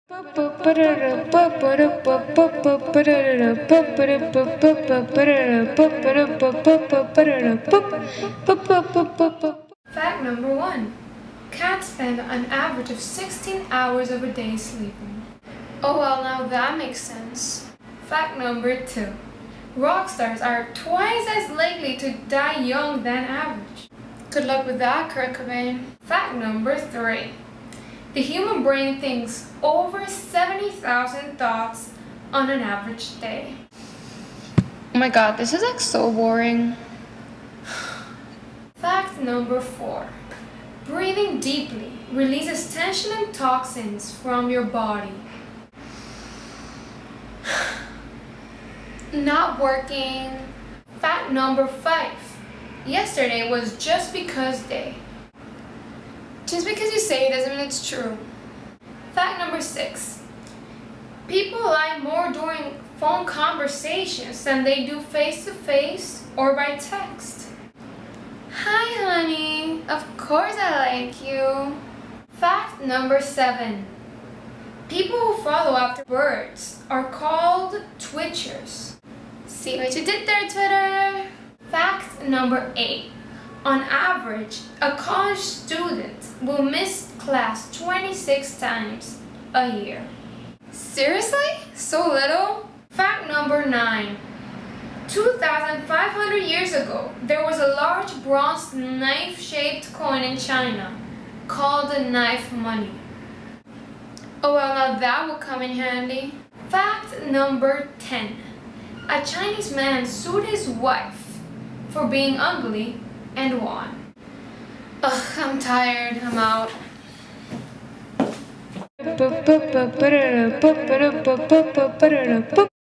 Fact number 1. Cats spend an average of 16 hours of a day sleeping. Oh well, now that makes sense. Fact number 2. Rock stars are twice as likely to die young than average. Good luck with that, Kurt Cobain. Fact number 3. The human brain thinks over 70,000 thoughts on an average day. Oh my god, this is like so boring. Fact number 4. Breathing deeply releases tension and toxins from your body. Not working. Fact number 5. Yesterday was just because day. Just because you say it doesn't mean it's true. Fact number 6. People lie more during phone conversations than they do face-to-face or by text. Hi, honey. Of course I like you. Fact number 7. People who follow after birds are called twitchers. See what you did there, Twitter? Fact number 8. On average, a college student will miss class 26 times a year. Seriously? So little? Fact number 9. 2,500 years ago, there was a large bronze knife-shaped coin in China called the knife money. Oh well, now that will come in handy. Fact number 10. A Chinese man sued his wife for being ugly and won. Ugh, I'm tired. I'm out.